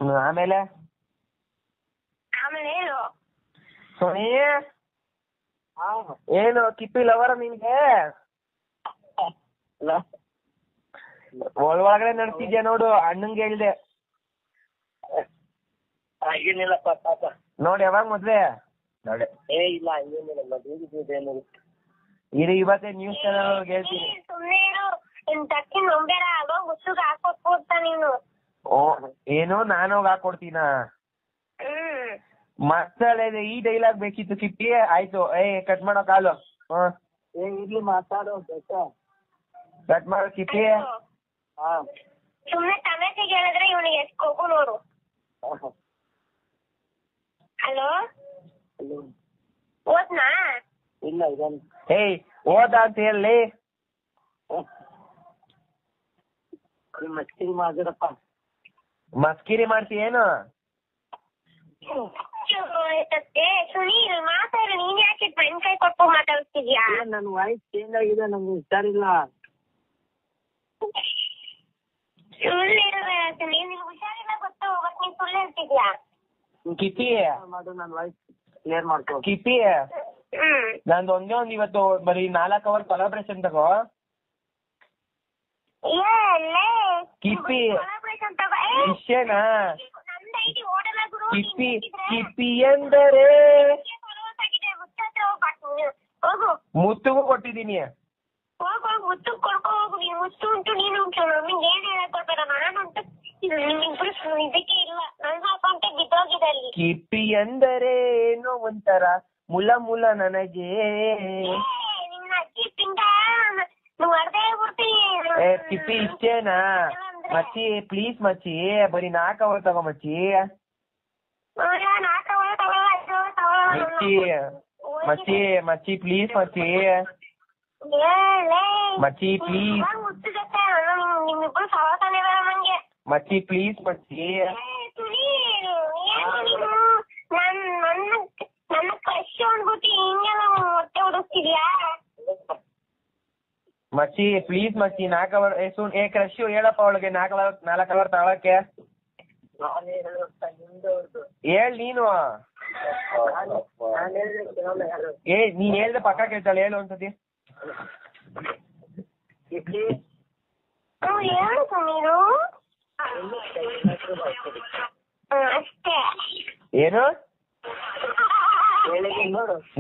ಆಮೇಲೆ ಏನು ಸೋನಿ ಏನು ಕಿಪ್ಪಿ ಲವರ ನಿನ್ಗೆ ಒಳಗಡೆ ನಡ್ತಿದ್ಯಾ ನೋಡು ಅಣ್ಣಂಗೆ ಹೇಳ್ದೆ ಏನಿಲ್ಲಪ್ಪ ಪಾಪ ನೋಡಿ ಯಾವಾಗ ಮದ್ವೆ ನೋಡಿ ಇಲ್ಲ ಏನಿಲ್ಲ ಮದುವೆ ಇದು ಇವತ್ತೇ ನ್ಯೂಸ್ ಚಾನಲ್ ಹೇಳ್ತೀನಿ. ಸುಮ್ಮನೆ ತಕ್ಕಿ ನಂಬೇರ ಆಗೋ ಮುಸುಗ ಹಾಕೊಟ್ಬಿಡ್ತಾ ನೀನು. ಓ ಏನು ನಾನು ಹೋಗಿ ಹಾಕೊಡ್ತೀನ ಮಸಾಲೆ ಈ ಡೈಲಾಗ್ ಬೇಕಿತ್ತು ಕಿಪ್ಪಿ. ಆಯ್ತು ಕಟ್ ಮಾಡೋ ಕಾಲು. ಇಲ್ಲಿ ಮಾತಾಡೋ ಕಟ್ ಮಾಡೋ ಕಿಪ್ಪಿ. ಸುಮ್ನೆ ತಮಾಷೆಗೆ ಹೇಳಿದ್ರೆ ಇವನಿಗೆ ಎಷ್ಟು ಕೊಬ್ಬು ನೋಡು. ಹಲೋ ಓದ್ನಾ? ಇಲ್ಲ ಇದನ್ನು ಓದ ಅಂತ ಹೇಳಿ ಮಸ್ಕಿರಿ ಮಾಡಿರಪ್ಪ. ಮಸ್ಕಿರಿ ಮಾಡ್ತೀಯೇನು? ಸುನೀಲ್ ಮಾತಾಡು, ನೀನ್ ಯಾಕೆ ಪೆನ್ ಕೈ ಕೊಟ್ಟು ಮಾತಾಡ್ತಿದ್ಯಾ? ನನ್ನ ವಾಯ್ಸ್ ಚೇಂಜ್ ಆಗಿದೆ, ನಂಗೆ ಹುಷಾರಿಲ್ಲ. ನಿನ್ಗೆ ಹುಷಾರಿಲ್ಲ ಗೊತ್ತು, ಹೋಗಕ್ ನೀನ್ ಸುಳ್ಳು ಹೇಳ್ತಿದ್ಯಾ? ಕಿಪ್ಪಿ ಮಾಡು, ನನ್ನ ವಾಯ್ಸ್ ಕ್ಲಿಯರ್ ಮಾಡ್ಕೊ. ಕಿಪ್ಪಿ ನಂದು ಒಂದ್ ಇವತ್ತು ಬರೀ 4 ಅವರ್ ಕೊಲಾಬ್ರೇಷನ್ ತಗೋ ಕಿಪ್ಪಿ. ಇಷ್ಟೇನಾ ಕಿಪ್ಪಿ? ಕಿಪ್ಪಿ ಎಂದರೆ ಮುತ್ತುಗೂ ಕೊಟ್ಟಿದ್ದೀನಿ. ಮುತ್ತು ಕೊಡ್ಕೊ ಹೋಗು, ಮುತ್ತು ಉಂಟು ನೀನು ಉಂಟು. ನಮ್ಗೆ ಏನ್ ಹೇಳಕ್ ಕೊಡ್ಬೇಡ, ನಾನಂತೂ ನಿಮ್ಮಿಬ್ರು ಇದಕ್ಕೆ ಇಲ್ಲ. ನನ್ನ ಅಕೌಂಟ್ ಬಿದ್ದೋಗಿದೆ ಅಲ್ಲಿ. ಕಿಪ್ಪಿ ಎಂದರೆ ಏನೋ ಒಂಥರ ಮುಲ ಮುಲ ನನಗೆ. ನಿನ್ನ ಅಕ್ಕಿ ತಿಂದ ಹೊಡೆದೇ ಬಿಡ್ತೀನಿ. ಕಿಪ್ಪಿ ಇಷ್ಟೇನಾ ಮಚ್ಚಿ? ಪ್ಲೀಸ್ ಮಚ್ಚಿ, ಬರೀ 4 ಅವರ್ ತಗೋ ಮಚ್ಚಿ. ಮಚ್ಚಿ ಮಚ್ಚಿ ಮಚ್ಚಿ ಪ್ಲೀಸ್ ಮಚ್ಚಿ. ಮಚ್ಚಿ ಪ್ಲೀಸ್ ನಿಮ್ಮಿಬ್ರು ಸವಾತಾನೆ ಬೇಡ ನಂಗೆ. ಮಚ್ಚಿ ಪ್ಲೀಸ್ ಮಚ್ಚಿ. ನನ್ನ ಕ್ರಶ್ ಅಂದ್ಬಿಟ್ಟು ಹಿಂಗೆಲ್ಲ ಹೊಟ್ಟೆ ಹೊಡಿಸ್ತಿದ್ಯಾ? ಮಚ್ಚಿ ಪ್ಲೀಸ್ ಮಚ್ಚಿ 4 ಅವರ್ ಕ್ರಶ್ ಹೇಳಪ್ಪ ಅವಳಿಗೆ 4 ಅವರ್ ತಗೊಳಕ್ಕೆ. ಹೇಳ್ ನೀನು. ನೀನ್ ಹೇಳ್ದೆ ಪಕ್ಕ ಕೇಳ್ತಾಳೆ, ಹೇಳು ಒಂದ್ಸತಿ. ಹೇಳು ಸುನೀರು. ಅಷ್ಟೇ. ಏನು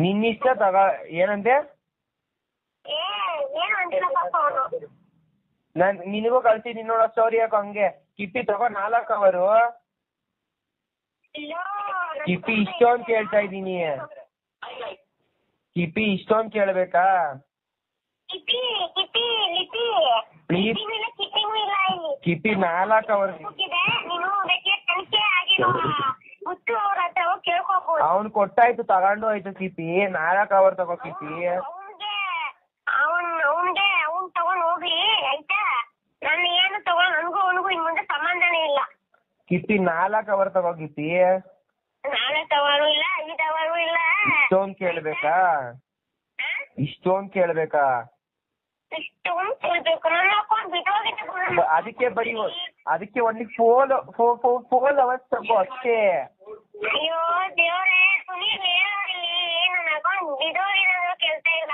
ನಿನ್ನಿಷ್ಟ ತಗ. ಏನಂತೆ? ನಾನ್ ನಿನಗೂ ಕಳ್ಸಿದೀನಿ ನೋಡೋ ಸ್ಟೋರಿ ಯಾಕೋ ಹಂಗೆ. ಕಿಪ್ಪಿ ತಗೋ 4 ಅವರು. ಕಿಪ್ಪಿ ಇಷ್ಟೊಂದು ಕೇಳ್ತಾ ಇದ್ದೀನಿ. ಕಿಪ್ಪಿ ಇಷ್ಟೊಂದು ಕೇಳ್ಬೇಕಾ? ಪ್ಲೀಸ್ ಕಿಪ್ಪಿ 4 ಅವರು. ಅವ್ನು ಕೊಟ್ಟಾಯ್ತು, ತಗೊಂಡು ಆಯ್ತು ಕಿಪ್ಪಿ. 4 ಅವರ್ ತಗೋ ಕಿಪ್ಪಿ. ಅವ್ನ್ ತಗೊಂಡ್ ಹೋಗ್ಲಿ ಆಯ್ತಾ? ನಾನು ಏನು ತಗೊಂಡ್ ನನ್ಗೂ ಅವನಿಗೂ ಇನ್ ಮುಂದೆ ಸಂಬಂಧನೇ ಇಲ್ಲ. ಕಿಪ್ಪಿ 4 ಅವರ್ ತಗೋ ಕಿಪ್ಪಿ. 4 ಅವರು ಇಲ್ಲ, 5 ಅವರು ಇಲ್ಲ. ಇಷ್ಟೊಂದು ಕೇಳ್ಬೇಕಾ? ಇಷ್ಟೊಂದು ಕೇಳ್ಬೇಕಾ? ಇಷ್ಟೊಂದು ಕೇಳ್ಬೇಕು. ನನ್ನ ಅಕೌಂಟ್ ಬಿದ್ದೋಗಿದೆ. ಅದಕ್ಕೆ ಒಂದು 4 ಅವರ್ಸ್ ತಗೋ ಅಷ್ಟೇ. ಅಯ್ಯೋ ದೇವ್ರೇ, ಸುನೀಲ್ ನನ್ನ ಅಕೌಂಟ್ ಬಿದ್ದೋಗಿದೆ ಅನ್ನೋ ಕೆಲ್ಸ ಇಲ್ಲ.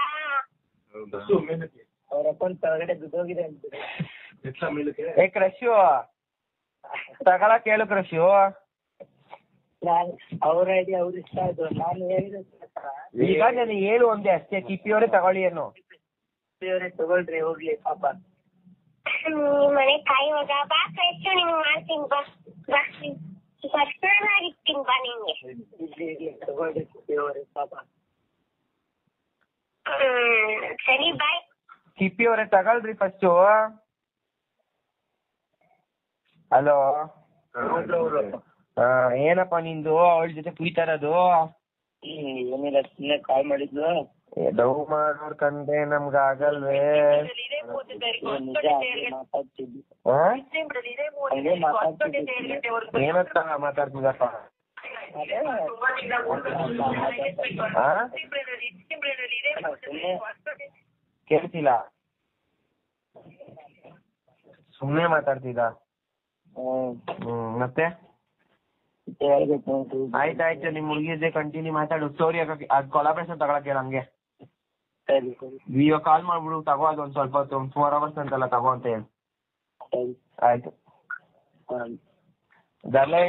ಅವ್ರ ಅಕೌಂಟ್ ಕೆಳಗಡೆ ಬಿದ್ದೋಗಿದೆ ಅಂತ. ಕ್ರಶು ತಗೊಳಕ್ ಹೇಳು ಕ್ರಶು. ಅವ್ರ ಐಡಿಯಾ ಅವ್ರ ಇಷ್ಟ ಆಯ್ತು. ನಾನು ಹೇಳಿದ್ರೆ ಈಗ ನಾನು ಹೇಳು ಒಂದೇ ಅಷ್ಟೇ. ಕಿಪ್ಪಿಯವರೇ ತಗೊಳ್ಳಿ ಏನು. ಕಿಪ್ಪಿಯವರೇ ತಗೊಳ್ರಿ, ಹೋಗ್ಲಿ ಪಾಪ. ಮನೆ ಕಾಯುವಾಗ ಬಾ ಕ್ರಶು, ನಿಮ್ಗೆ ಮಾಡ್ತೀನಿ ಬಾ. ಪರ್ಸನಲ್ ಆಗಿರ್ತೀನಿ ಬಾ ನಿಂಗೆ. ತಗೊಳ್ರಿ ಕಿಪ್ಪಿಯವರೇ ಪಾಪ. ಸರಿ ಬಾಯ್. ಕಿಪ್ಪಿಯವರೇ ತಗೊಳ್ರಿ ಫಸ್ಟು. ಹಲೋ ಏನಪ್ಪ ನಿಂದು ಅವಳ ಜೊತೆ ಕುಯ್ತಾ ಇರೋದು? ಏನಿಲ್ಲ, ಸುಮ್ಮನೆ ಕಾಲ್ ಮಾಡಿದ್ಲು. ಡವ್ ಮಾಡೋರ್ ಕಂಡ್ರೆ ನಮ್ಗ ಆಗಲ್ವೇ? ಏನಂತ ಮಾತಾಡ್ತಿದಪ್ಪ? ಕೇಳ್ತಿಲ್ಲ, ಸುಮ್ನೆ ಮಾತಾಡ್ತಿದ್ದ. ಮತ್ತೆ ಹೇಳ್ಬೇಕು ಆಯ್ತಾಯ್ತು ನಿಮ್ ಹುಡುಗಿದ್ದೆ ಕಂಟಿನ್ಯೂ ಮಾತಾಡು ಸ್ಟೋರಿ ಹಾಕಕ್ಕೆ ಅದು ಕೊಲಾಬ್ರೇಷನ್ ತಗೊಳಕ್ಕೆ ಹಂಗೆ ಸರಿ ಸರಿ ಇವಾಗ ಕಾಲ್ ಮಾಡ್ಬಿಡು ತಗೋ ಅದು ಒಂದ್ ಸ್ವಲ್ಪ ಹೊತ್ತು 4 hours ಅಂತಲ್ಲ ತಗೋ ಅಂತ ಹೇಳಿ ಸರಿ ಆಯ್ತು ಹಾಂ ದರ್ಲೆ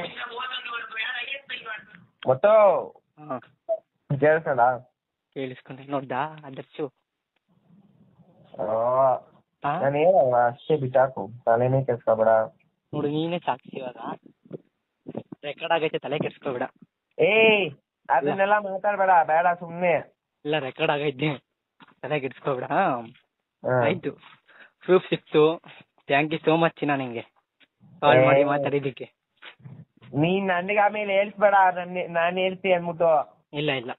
ಮತ್ತು ಹಾ ಕೇಳಿಸಲ್ಲ ಕೇಳಿಸ್ಕೊಂಡೆ ನೋಡ್ದಾ ಅದರ್ಶು ನಾನು ಹೇಳಲ್ಲ ಅಷ್ಟೇ ಬಿಟ್ಟಾಕು ತಲೆನೇ ಕೆಡ್ಸ್ಕೊಬೇಡ ನೋಡು ನೀನೇ ಸಾಕ್ಷಿ ಇವಾಗ ರೆಕಾರ್ಡ್ ಆಗೈತೆ ತಲೆ ಕೆಡ್ಸ್ಕೊಬೇಡ ಏಯ್ ಅದನ್ನೆಲ್ಲ ಮಾತಾಡ್ಬೇಡ ಬೇಡ ಸುಮ್ನೆ ಇಲ್ಲ ರೆಕಾರ್ಡ್ ಆಗೈತೆ ತಲೆ ಕೆಡ್ಸ್ಕೊಬೇಡ ಹಾ. ಆಯ್ತು ಪ್ರೂಫ್ ಸಿಕ್ತು ಥ್ಯಾಂಕ್ ಯು ಸೋ ಮಚ್ ಚಿನ್ನ ನಿಂಗೆ ಕಾಲ್ ಮಾಡಿ ಮಾತಾಡಿದ್ದಕ್ಕೆ ನೀನ್ ನನಗೆ ಆಮೇಲೆ ಹೇಳ್ಸ್ಬೇಡ ನಾನು ಹೇಳ್ತಿ ಅಂದ್ಬಿಟ್ಟು ಇಲ್ಲ ಇಲ್ಲ